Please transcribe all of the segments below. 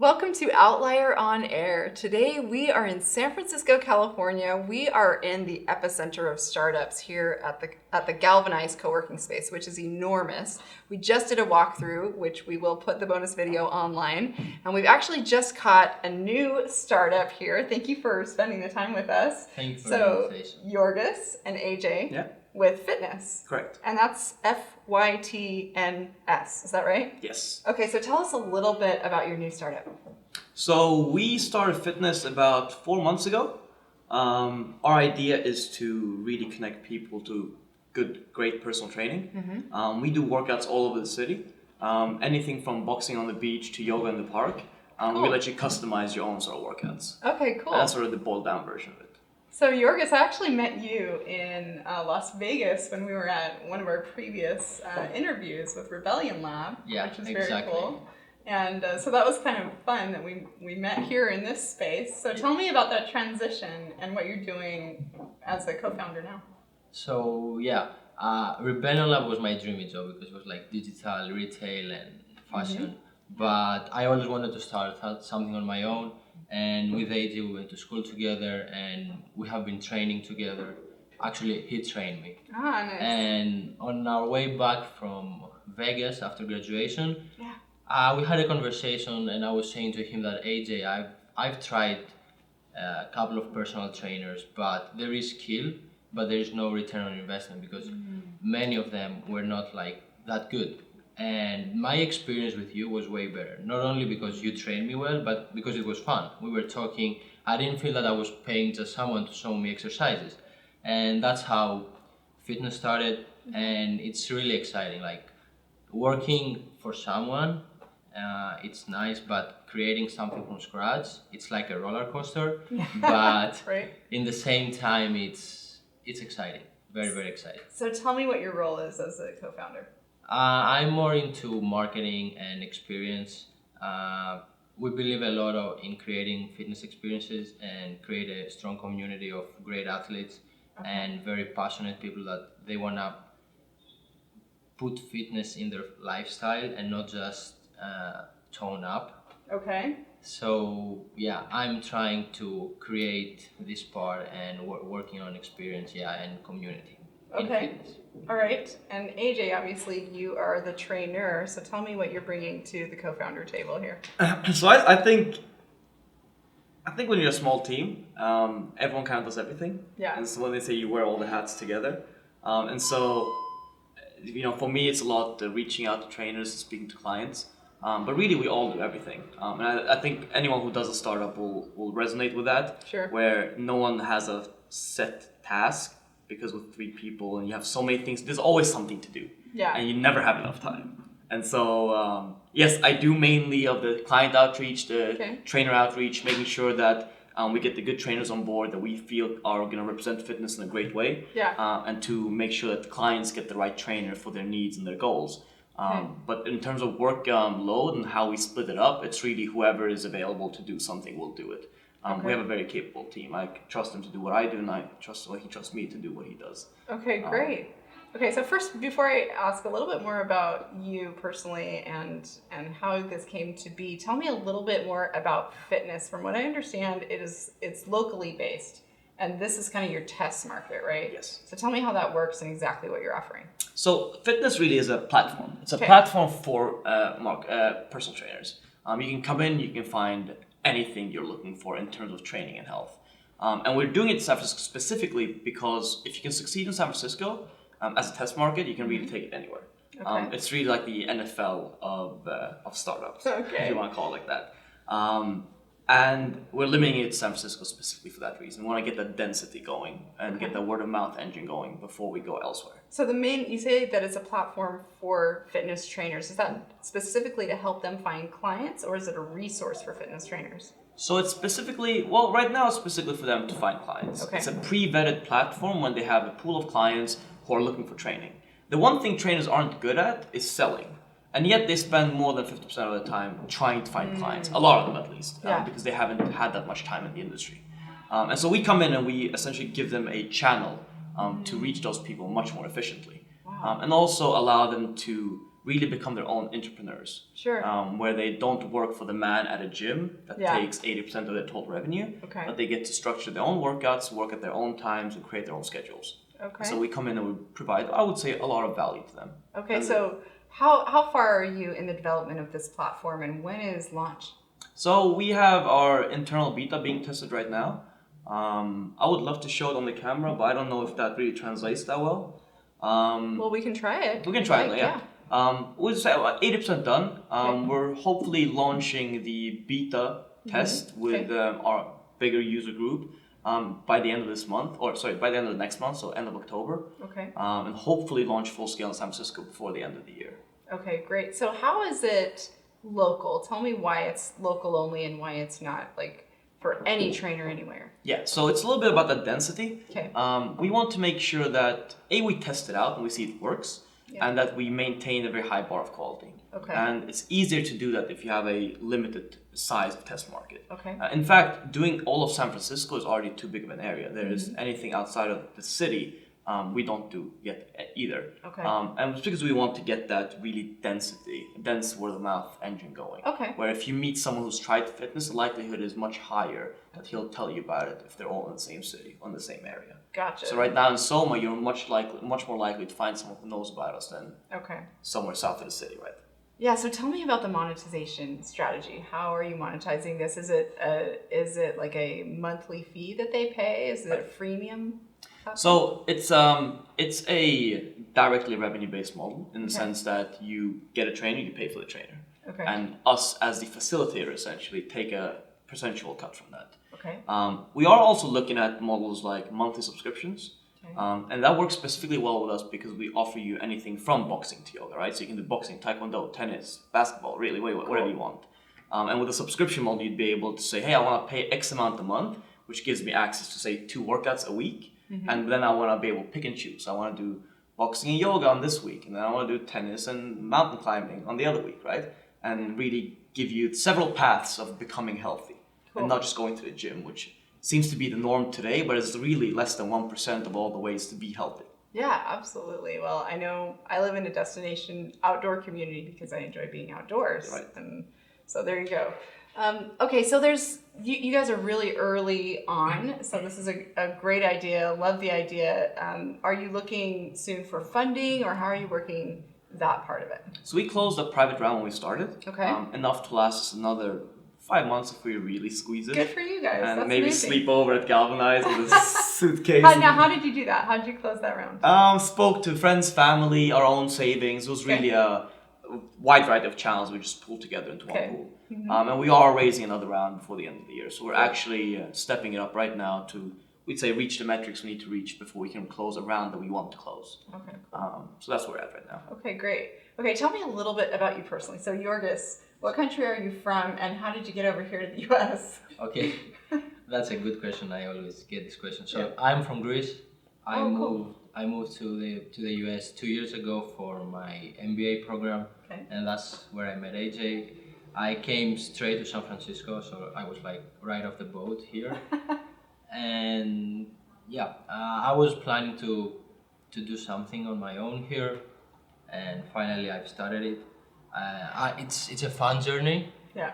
Welcome to Outlier on Air. Today we are in San Francisco, California. We are in the epicenter of startups here at the Galvanize co-working space, which is enormous. We just did a walkthrough, which we will put the bonus video online, and we've actually just caught a new startup here. Thank you for spending the time with us. Thank you for the invitation. Yorgos and AJ. Yeah. With fitness. Correct. And that's FYTNS, is that right? Yes. Okay, so tell us a little bit about your new startup. So we started fitness about 4 months ago. Our idea is to really connect people to great personal training. Mm-hmm. We do workouts all over the city. Anything from boxing on the beach to yoga in the park. Cool. We let you customize your own sort of workouts. Okay, cool. And that's sort of the boiled down version of it. So Yorgos, I actually met you in Las Vegas when we were at one of our previous interviews with Rebellion Lab, which is very cool. And so that was kind of fun that we met here in this space. So tell me about that transition and what you're doing as a co-founder now. So Rebellion Lab was my dream job because it was like digital, retail and fashion. Mm-hmm. But I always wanted to start something on my own. And with AJ, we went to school together and we have been training together. Actually, he trained me. Ah, nice. And on our way back from Vegas after graduation, we had a conversation and I was saying to him that AJ, I've tried a couple of personal trainers, but there is skill, but there is no return on investment because many of them were not like that good. And my experience with you was way better. Not only because you trained me well, but because it was fun. We were talking. I didn't feel that I was paying just someone to show me exercises. And that's how fitness started. And it's really exciting. Like working for someone, it's nice, but creating something from scratch, it's like a roller coaster. But right. In the same time, it's exciting. Very, very exciting. So tell me what your role is as a co-founder. I'm more into marketing and experience. We believe a lot in creating fitness experiences and create a strong community of great athletes and very passionate people that they want to put fitness in their lifestyle and not just tone up. Okay. So I'm trying to create this part and working on experience and community in fitness. All right. And AJ, obviously you are the trainer, so tell me what you're bringing to the co-founder table here. So I think when you're a small team, everyone kind of does everything. Yeah. And so when they say you wear all the hats together. And so, for me, it's a lot reaching out to trainers, speaking to clients. But really, we all do everything. And I think anyone who does a startup will resonate with that. Sure. Where no one has a set task. Because with 3 people and you have so many things, there's always something to do. Yeah. And you never have enough time. And so, yes, I do mainly of the client outreach, the trainer outreach, making sure that we get the good trainers on board that we feel are going to represent fitness in a great way. Yeah. And to make sure that the clients get the right trainer for their needs and their goals. But in terms of work load and how we split it up, it's really whoever is available to do something will do it. We have a very capable team. I trust him to do what I do, and he trusts me to do what he does. Okay, great. Okay, so first, before I ask a little bit more about you personally and how this came to be, tell me a little bit more about fitness. From what I understand, it's locally based, and this is kind of your test market, right? Yes. So tell me how that works and exactly what you're offering. So fitness really is a platform. It's a platform for personal trainers. You can come in, you can find anything you're looking for in terms of training and health. And we're doing it in San Francisco specifically because if you can succeed in San Francisco as a test market, you can really take it anywhere. It's really like the NFL of startups, if you want to call it like that. And we're limiting it to San Francisco specifically for that reason. We want to get that density going and get the word of mouth engine going before we go elsewhere. So you say that it's a platform for fitness trainers. Is that specifically to help them find clients, or is it a resource for fitness trainers? So it's right now it's specifically for them to find clients. Okay. It's a pre-vetted platform when they have a pool of clients who are looking for training. The one thing trainers aren't good at is selling. And yet they spend more than 50% of the time trying to find clients, a lot of them at least, because they haven't had that much time in the industry. And so we come in and we essentially give them a channel to reach those people much more efficiently. Wow. And also allow them to really become their own entrepreneurs. Sure. Where they don't work for the man at a gym that Yeah. takes 80% of their total revenue, Okay. but they get to structure their own workouts, work at their own times, and create their own schedules. Okay. So we come in and we provide, I would say, a lot of value to them. Okay, And so how far are you in the development of this platform, and when is launch? So we have our internal beta being tested right now. I would love to show it on the camera, but I don't know if that really translates that well. Well, we can try it. We can try it, yeah. We'll say about 80% done. Okay. We're hopefully launching the beta test with our bigger user group by the end of this month, by the end of the next month, so end of October. Okay. And hopefully launch full scale in San Francisco before the end of the year. Okay, great. So how is it local? Tell me why it's local only and why it's not like for any trainer anywhere. Yeah, so it's a little bit about the density. Okay. We want to make sure that we test it out and we see it works, and that we maintain a very high bar of quality. Okay. And it's easier to do that if you have a limited size of test market. Okay. In fact, doing all of San Francisco is already too big of an area. There is anything outside of the city we don't do yet either. Okay. And it's because we want to get that really dense word of mouth engine going. Okay. Where if you meet someone who's tried fitness, the likelihood is much higher that he'll tell you about it if they're all in the same city, or in the same area. Gotcha. So right now in Soma, you're much more likely to find someone who knows about us than somewhere south of the city, right? Yeah, so tell me about the monetization strategy. How are you monetizing this? Is it like a monthly fee that they pay? Is it a freemium? So it's a directly revenue-based model in the sense that you get a trainer, you pay for the trainer. Okay. And us as the facilitator essentially take a percentual cut from that. Okay. We are also looking at models like monthly subscriptions. Okay. And that works specifically well with us because we offer you anything from boxing to yoga, right? So you can do boxing, taekwondo, tennis, basketball, really, whatever you want. And with a subscription model, you'd be able to say, hey, I want to pay X amount a month, which gives me access to, say, 2 workouts a week. And then I want to be able to pick and choose. I want to do boxing and yoga on this week, and then I want to do tennis and mountain climbing on the other week, right? And really give you several paths of becoming healthy. And not just going to the gym, which seems to be the norm today, but it's really less than 1% of all the ways to be healthy. Yeah, absolutely. Well, I know I live in a destination outdoor community because I enjoy being outdoors. Right. And so there you go. Okay, so you guys are really early on, so this is a great idea. Love the idea. Are you looking soon for funding, or how are you working that part of it? So we closed a private round when we started. Okay. Enough to last us another 5 months if we really squeeze it. Good for you guys. And That's maybe amazing. sleep over at Galvanize with a suitcase. How did you do that? How did you close that round? Spoke to friends, family, our own savings. It was really a wide variety of channels we just pulled together into one pool. And we are raising another round before the end of the year. So we're actually stepping it up right now to, we'd say, reach the metrics we need to reach before we can close a round that we want to close. Okay. So that's where we're at right now. Okay, great. Okay, tell me a little bit about you personally. So Yorgos, what country are you from, and how did you get over here to the US? Okay, that's a good question. I always get this question. So I'm from Greece. I moved to the US 2 years ago for my MBA program, and that's where I met AJ. I came straight to San Francisco, so I was like right off the boat here. And yeah, I was planning to do something on my own here, and finally I've started it. It's a fun journey. Yeah.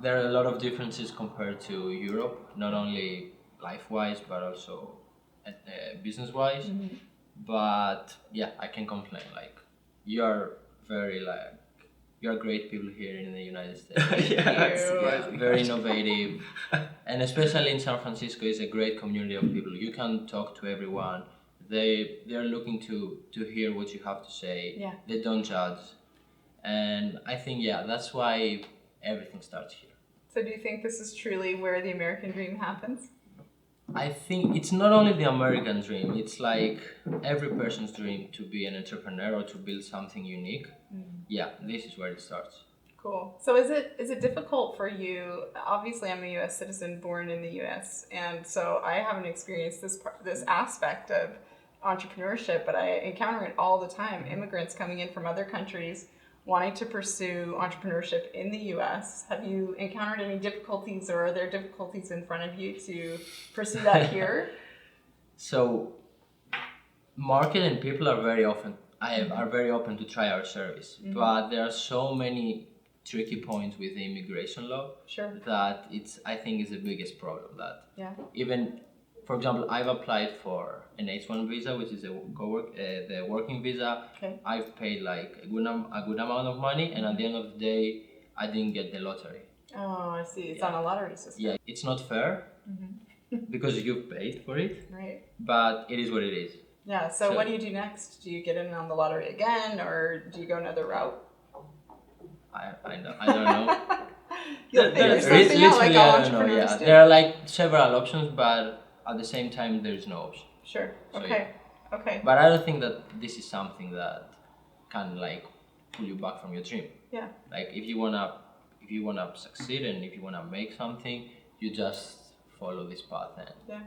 There are a lot of differences compared to Europe, not only life-wise but also business-wise. But yeah, I can complain. Like you're great people here in the United States. Very innovative, and especially in San Francisco, is a great community of people. You can talk to everyone. They're looking to hear what you have to say. Yeah. They don't judge, and I think that's why everything starts here. So do you think this is truly where the American dream happens? I think it's not only the American dream. It's like every person's dream to be an entrepreneur or to build something unique. Yeah, this is where it starts. Cool. So is it difficult for you? Obviously, I'm a U.S. citizen born in the U.S., and so I haven't experienced this aspect of entrepreneurship, but I encounter it all the time. Immigrants coming in from other countries wanting to pursue entrepreneurship in the U.S. Have you encountered any difficulties, or are there difficulties in front of you to pursue that here? So, market and people are very often are very open to try our service. But there are so many tricky points with the immigration law that I think is the biggest problem. That even, for example, I've applied for an H1 visa, which is the working visa. I've paid like a good amount of money, and at the end of the day, I didn't get the lottery. Oh, I see. It's on a lottery system. Yeah, it's not fair because you've paid for it. Right. But it is what it is. Yeah. So what do you do next? Do you get in on the lottery again, or do you go another route? I don't know. You'll figure something out, like all entrepreneurs do. There are like several options, but at the same time, there's no option. Sure. So, okay. Okay. But I don't think that this is something that can like pull you back from your dream. Yeah. Like if you wanna succeed and if you wanna make something, you just follow this path and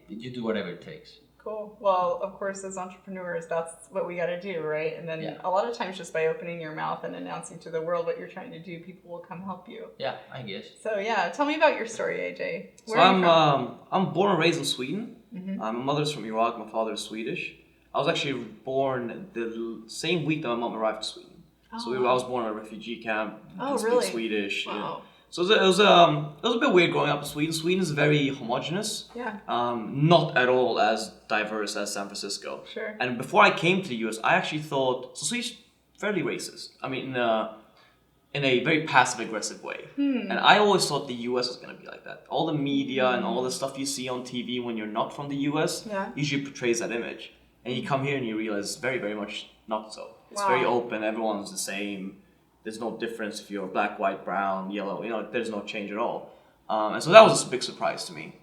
you do whatever it takes. Cool. Well, of course, as entrepreneurs, that's what we got to do, right? And then a lot of times, just by opening your mouth and announcing to the world what you're trying to do, people will come help you. Yeah, I guess. So tell me about your story, AJ. Where are you from? I'm born and raised in Sweden. My mother's from Iraq. My father's Swedish. I was actually born the same week that my mom arrived to Sweden. So I was born in a refugee camp. Oh, really? Swedish. Wow. Yeah. So it was a bit weird growing up in Sweden. Sweden is very homogenous. Yeah. Not at all as diverse as San Francisco. Sure. And before I came to the US, I actually thought Swedish fairly racist. I mean, in a very passive aggressive way. And I always thought the US was gonna be like that. All the media and all the stuff you see on TV when you're not from the US usually portrays that image. And you come here and you realize it's very, very much not so. It's very open. Everyone's the same. There's no difference if you're black, white, brown, yellow. There's no change at all. And so that was a big surprise to me.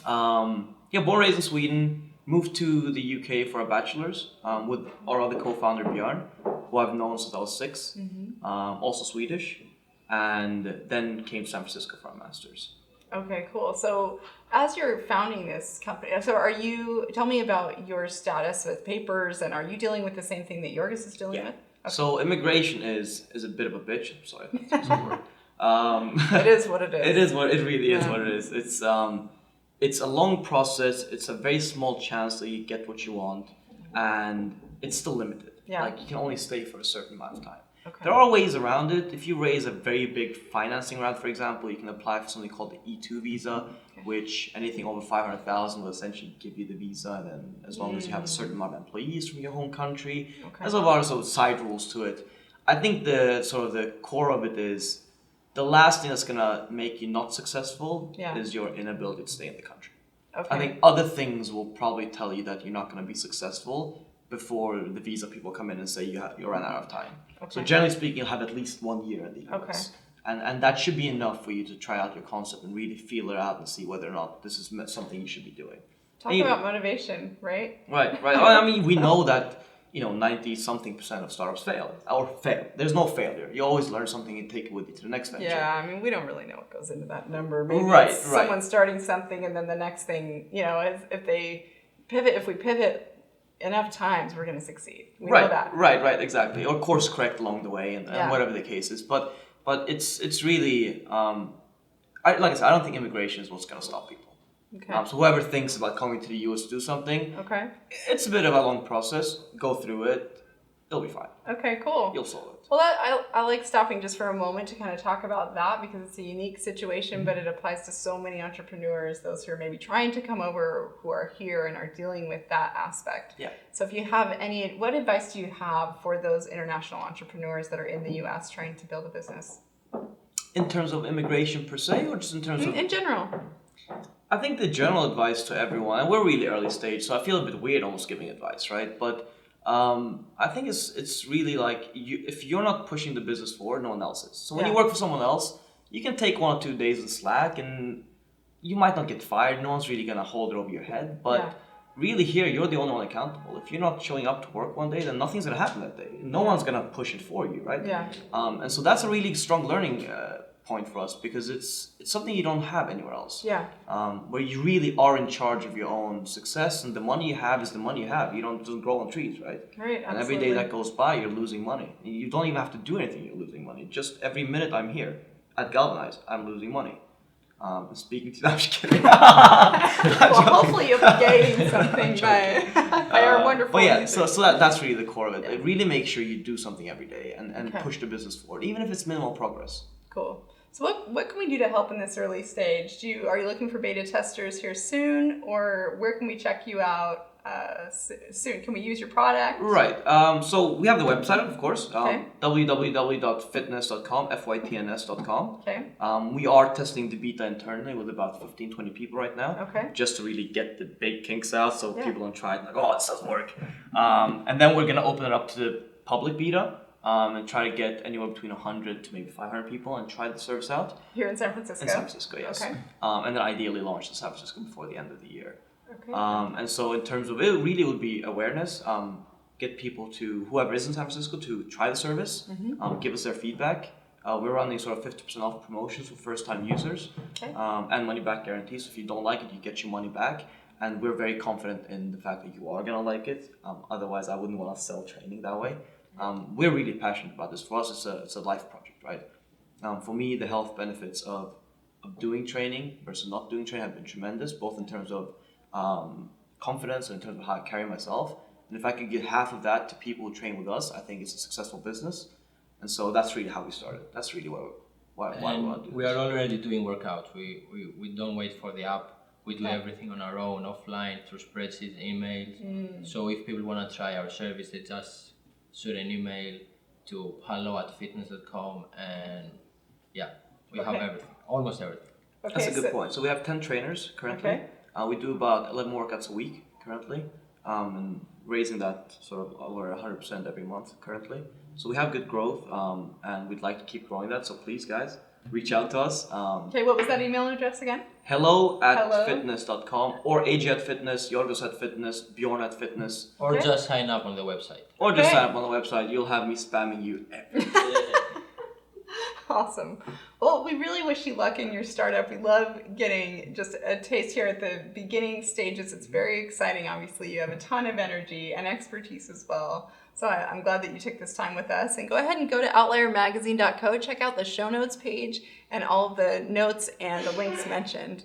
Born raised in Sweden, moved to the UK for a bachelor's with our other co-founder Bjorn, who I've known since I was 6, also Swedish, and then came to San Francisco for a master's. Okay, cool. So as you're founding this company, tell me about your status with papers, and are you dealing with the same thing that Yorgos is dealing with? Okay. So immigration is a bit of a bitch. I'm sorry, that's a word. It is what it is. It really is what it is. It's a long process. It's a very small chance that you get what you want, and it's still limited. Yeah. Like you can only stay for a certain amount of time. Okay. There are ways around it. If you raise a very big financing round, for example, you can apply for something called the E2 visa, which anything over 500,000 will essentially give you the visa, and then as long as you have a certain amount of employees from your home country, there's a lot of sort of side rules to it. I think the core of it is the last thing that's gonna make you not successful is your inability to stay in the country. Okay. I think other things will probably tell you that you're not gonna be successful before the visa people come in and say you ran out of time. Okay. So generally speaking, you'll have at least 1 year in the US. Okay. And that should be enough for you to try out your concept and really feel it out and see whether or not this is something you should be doing. Talk about motivation, right? Right. Well, I mean, we know that 90-something% of startups fail. There's no failure. You always learn something and take it with you to the next venture. Yeah, I mean, we don't really know what goes into that number. Maybe someone starting something and then the next thing, if we pivot enough times, we're going to succeed. We know that. Right, exactly. Or course correct along the way and whatever the case is. But it's really, like I said, I don't think immigration is what's going to stop people. Okay. So whoever thinks about coming to the US to do something, it's a bit of a long process. Go through it. It'll be fine. Okay, cool. You'll solve it. Well, I like stopping just for a moment to kind of talk about that because it's a unique situation, but it applies to so many entrepreneurs, those who are maybe trying to come over, who are here and are dealing with that aspect. Yeah. So if you have what advice do you have for those international entrepreneurs that are in the US trying to build a business? In terms of immigration per se, or just in terms of... In general. I think the general advice to everyone, and we're really early stage, so I feel a bit weird almost giving advice, right? But I think it's really like if you're not pushing the business forward, no one else is. So when you work for someone else, you can take 1 or 2 days of slack, and you might not get fired. No one's really gonna hold it over your head, but really here you're the only one accountable. If you're not showing up to work one day, then nothing's gonna happen that day. No one's gonna push it for you, right? Yeah. And so that's a really strong learning point for us because it's something you don't have anywhere else. Yeah. Where you really are in charge of your own success, and the money you have is the money you have. You don't grow on trees, right? Right. And every day that goes by, you're losing money. You don't even have to do anything. You're losing money. Just every minute I'm here at Galvanize, I'm losing money. Speaking to that, I'm just kidding. Well, hopefully you'll be gaining something by our wonderful But yeah, users. so that's really the core of it. It really makes sure you do something every day and Okay. push the business forward, even if it's minimal progress. Cool. So what can we do to help in this early stage? Are you looking for beta testers here soon, or where can we check you out soon? Can we use your product? Right. So we have the website, of course, Okay. www.fitness.com, FYTNS.com. Okay. We are testing the beta internally with about 15, 20 people right now. Okay. Just to really get the big kinks out so Yeah. people don't try it like, oh, this doesn't work. And then we're going to open it up to the public beta and try to get anywhere between 100 to maybe 500 people and try the service out. Here in San Francisco? In San Francisco, yes. Okay. And then ideally launch in San Francisco before the end of the year. Okay. And so in terms of it, really would be awareness. Get people to, whoever is in San Francisco, to try the service, give us their feedback. We're running sort of 50% off promotions for first-time users, Okay. and money-back guarantees. So if you don't like it, you get your money back. And we're very confident in the fact that you are gonna like it. Otherwise, I wouldn't want to sell training that way. We're really passionate about this. For us, it's a life project, right? For me, the health benefits of doing training versus not doing training have been tremendous, both in terms of confidence and in terms of how I carry myself. And if I could get half of that to people who train with us, I think it's a successful business. And so that's really how we started. That's really why we want to do We this. are already doing workouts. We don't wait for the app. We do everything on our own, offline, through spreadsheets, emails. So if people want to try our service, they just shoot an email to hello@fitness.com, and yeah, we have everything, almost everything. Okay, That's a good point. So we have 10 trainers currently. Okay. We do about 11 workouts a week currently, and raising that sort of over 100% every month currently. So we have good growth, and we'd like to keep growing that. So please, guys, reach out to us. Okay, what was that email address again? hello@fitness.com or AJ@fitness, Yorgos@fitness, Bjorn@fitness. Or Okay. just sign up on the website. Or just Okay. sign up on the website. You'll have me spamming you every Awesome. Well, we really wish you luck in your startup. We love getting just a taste here at the beginning stages. It's very exciting. Obviously, you have a ton of energy and expertise as well. So I'm glad that you took this time with us. And go ahead and go to outliermagazine.co. Check out the show notes page and all of the notes and the links mentioned.